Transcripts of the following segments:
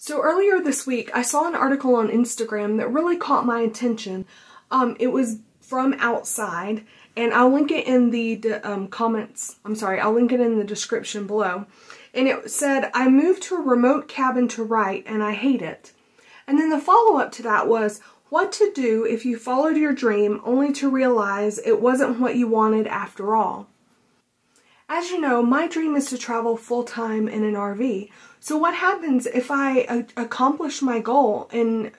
So earlier this week, I saw an article on Instagram that really caught my attention. It was from Outside, and I'll link it in the I'll link it in the description below. And it said, "I moved to a remote cabin to write, and I hate it." And then the follow-up to that was, what to do if you followed your dream only to realize it wasn't what you wanted after all. As you know, my dream is to travel full-time in an RV. So what happens if I accomplish my goal and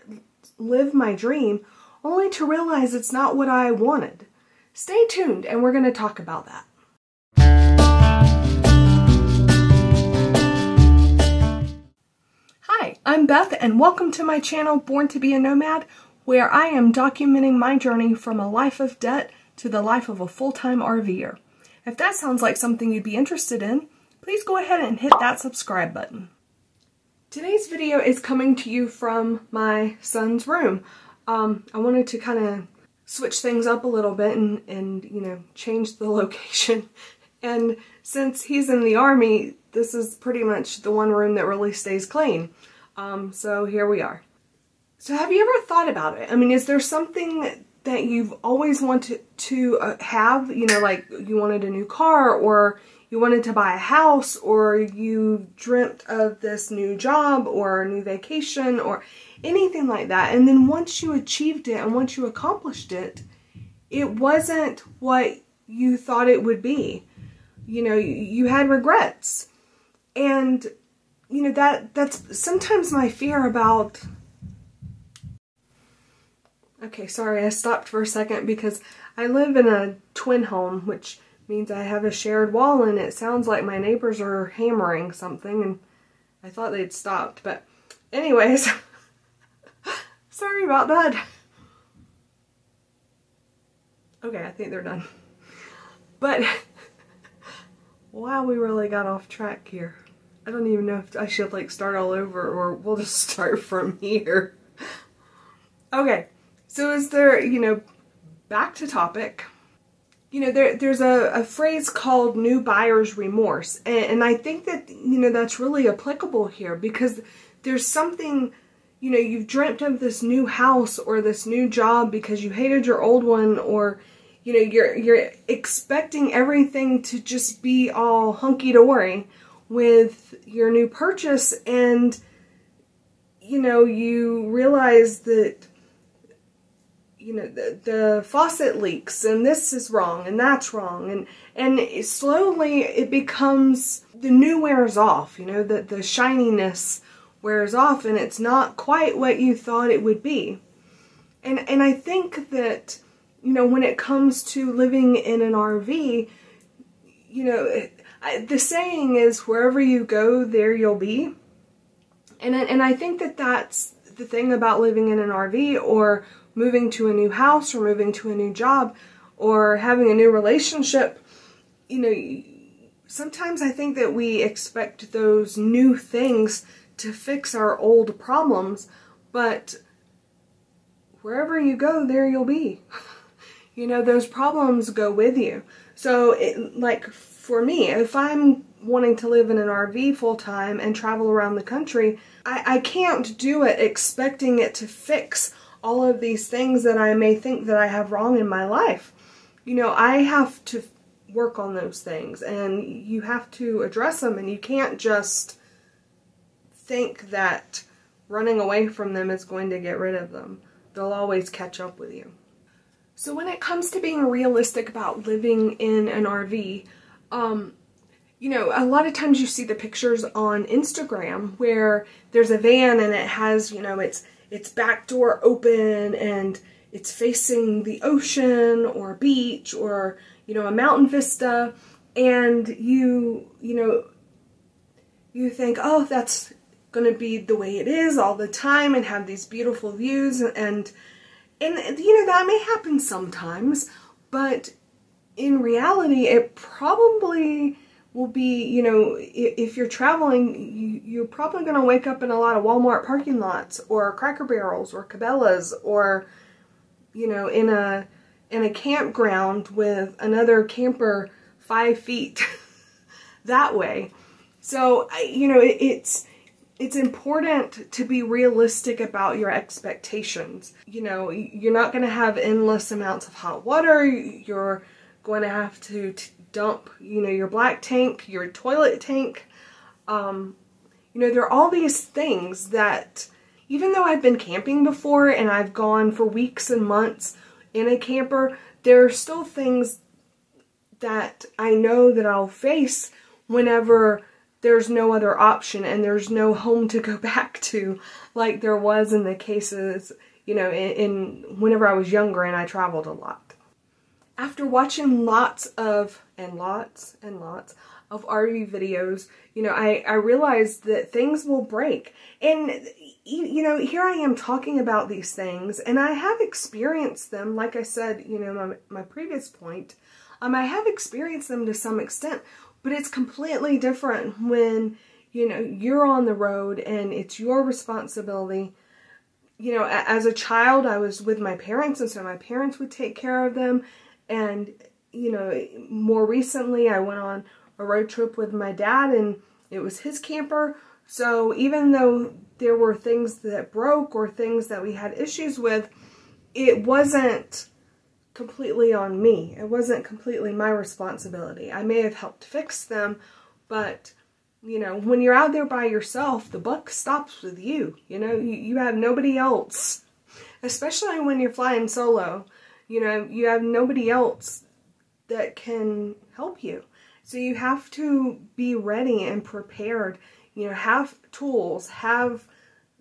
live my dream only to realize it's not what I wanted? Stay tuned and we're going to talk about that. Hi, I'm Beth and welcome to my channel Born to be a Nomad, where I am documenting my journey from a life of debt to the life of a full-time RVer. If that sounds like something you'd be interested in, please go ahead and hit that subscribe button. Today's video is coming to you from my son's room. I wanted to kind of switch things up a little bit and you know, change the location. And since he's in the Army, this is pretty much the one room that really stays clean. So here we are. So have you ever thought about it? I mean, is there something that you've always wanted to have, you know, like you wanted a new car, or you wanted to buy a house, or you dreamt of this new job or a new vacation or anything like that, and then once you achieved it and once you accomplished it, it wasn't what you thought it would be. You know, you had regrets. And you know, that's sometimes my fear about... Okay, sorry, I stopped for a second because I live in a twin home, which means I have a shared wall, and it sounds like my neighbors are hammering something, and I thought they'd stopped, but anyways, sorry about that. Okay, I think they're done. But, wow, we really got off track here. I don't even know if I should like start all over, or we'll just start from here. Okay. So is there, you know, back to topic, you know, there's a phrase called new buyer's remorse. And I think that, you know, that's really applicable here, because there's something, you know, you've dreamt of this new house or this new job because you hated your old one, or, you know, you're expecting everything to just be all hunky-dory with your new purchase, and, you know, you realize that, you know, the faucet leaks, and this is wrong, and that's wrong, and slowly it becomes, the new wears off, you know, the shininess wears off, and it's not quite what you thought it would be. And I think that, you know, when it comes to living in an RV, you know, the saying is, wherever you go, there you'll be. And I think that that's the thing about living in an RV, or moving to a new house, or moving to a new job, or having a new relationship. You know, sometimes I think that we expect those new things to fix our old problems, but wherever you go, there you'll be. You know, those problems go with you. So, like for me, if I'm wanting to live in an RV full-time and travel around the country, I can't do it expecting it to fix all of these things that I may think that I have wrong in my life. You know, I have to work on those things, and you have to address them, and you can't just think that running away from them is going to get rid of them. They'll always catch up with you. So when it comes to being realistic about living in an RV, you know, a lot of times you see the pictures on Instagram where there's a van and it has, you know, its back door open and it's facing the ocean or beach, or, you know, a mountain vista, and you know, you think, oh, that's going to be the way it is all the time and have these beautiful views, and you know, that may happen sometimes, but in reality it probably will be, you know, if you're traveling, you're probably going to wake up in a lot of Walmart parking lots, or Cracker Barrels, or Cabela's, or, you know, in a campground with another camper 5 feet that way. So, you know, it's it's important to be realistic about your expectations. You know, you're not going to have endless amounts of hot water. You're going to have to dump, you know, your black tank, your toilet tank. You know, there are all these things that, even though I've been camping before and I've gone for weeks and months in a camper, there are still things that I know that I'll face whenever there's no other option and there's no home to go back to, like there was in the cases, you know, in whenever I was younger and I traveled a lot. After watching lots of RV videos, you know, I realized that things will break. And, you know, here I am talking about these things, and I have experienced them, like I said, you know, my previous point. I have experienced them to some extent, but it's completely different when, you know, you're on the road and it's your responsibility. You know, as a child, I was with my parents, and so my parents would take care of them. And, you know, more recently, I went on a road trip with my dad, and it was his camper. So even though there were things that broke or things that we had issues with, it wasn't completely on me. It wasn't completely my responsibility. I may have helped fix them, but, you know, when you're out there by yourself, the buck stops with you. You know, you have nobody else, especially when you're flying solo. You know, you have nobody else that can help you. So you have to be ready and prepared, you know, have tools, have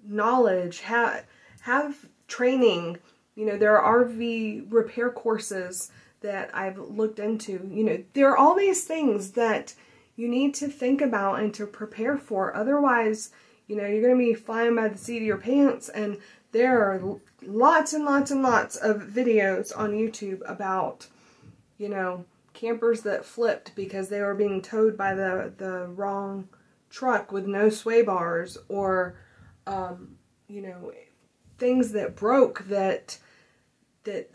knowledge, have training. You know, there are RV repair courses that I've looked into. You know, there are all these things that you need to think about and to prepare for. Otherwise, you know, you're going to be flying by the seat of your pants. And there are lots and lots and lots of videos on YouTube about, you know, campers that flipped because they were being towed by the wrong truck with no sway bars, or, you know, things that broke that they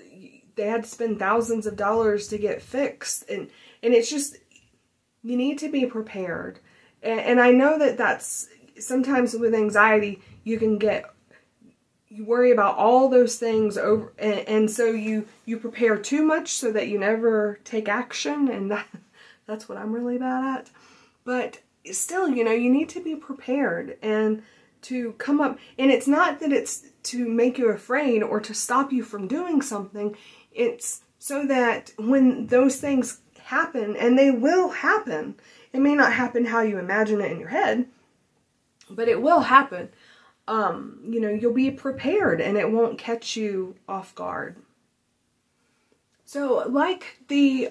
had to spend thousands of dollars to get fixed. And it's just, you need to be prepared. And I know that that's sometimes with anxiety, you worry about all those things over, and so you prepare too much so that you never take action, and that's what I'm really bad at. But still, you know, you need to be prepared and to come up, and it's not that it's to make you afraid or to stop you from doing something. It's so that when those things happen, and they will happen, it may not happen how you imagine it in your head, but it will happen. You know, you'll be prepared and it won't catch you off guard. So, like the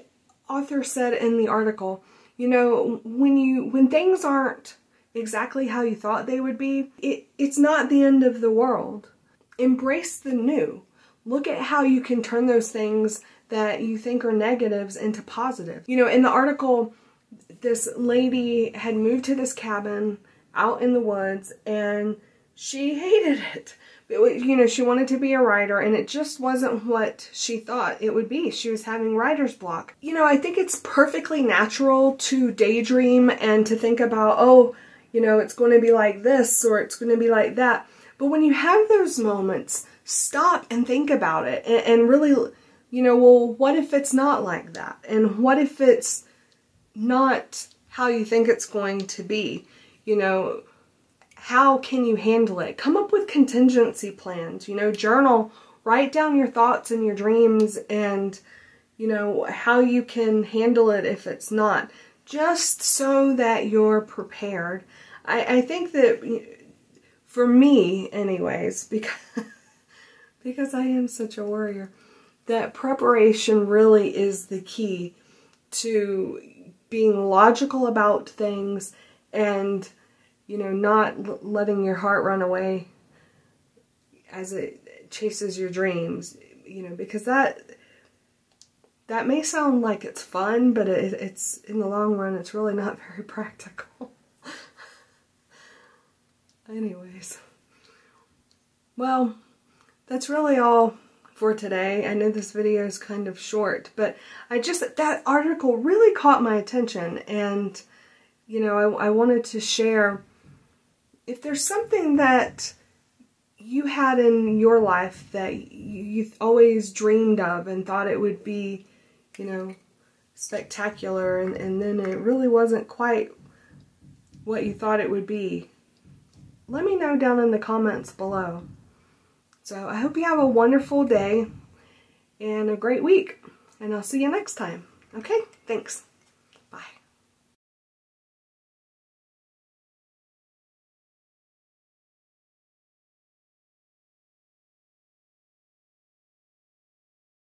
author said in the article, you know, when things aren't exactly how you thought they would be, it's not the end of the world. Embrace the new. Look at how you can turn those things that you think are negatives into positive. You know, in the article, this lady had moved to this cabin out in the woods, and she hated it. You know, she wanted to be a writer, and it just wasn't what she thought it would be. She was having writer's block. You know, I think it's perfectly natural to daydream and to think about, oh, you know, it's going to be like this or it's going to be like that. But when you have those moments, stop and think about it and really, you know, well, what if it's not like that? And what if it's not how you think it's going to be? You know, how can you handle it? Come up with contingency plans, you know, journal, write down your thoughts and your dreams and, you know, how you can handle it if it's not, just so that you're prepared. I think that for me anyways, because I am such a worrier, that preparation really is the key to being logical about things and, you know, not letting your heart run away as it chases your dreams, you know, because that may sound like it's fun, but it's in the long run, it's really not very practical. Anyways, well, that's really all for today. I know this video is kind of short, but that article really caught my attention, and, you know, I wanted to share if there's something that you had in your life that you always dreamed of and thought it would be, you know, spectacular, and then it really wasn't quite what you thought it would be, let me know down in the comments below. So I hope you have a wonderful day and a great week, and I'll see you next time. Okay, thanks.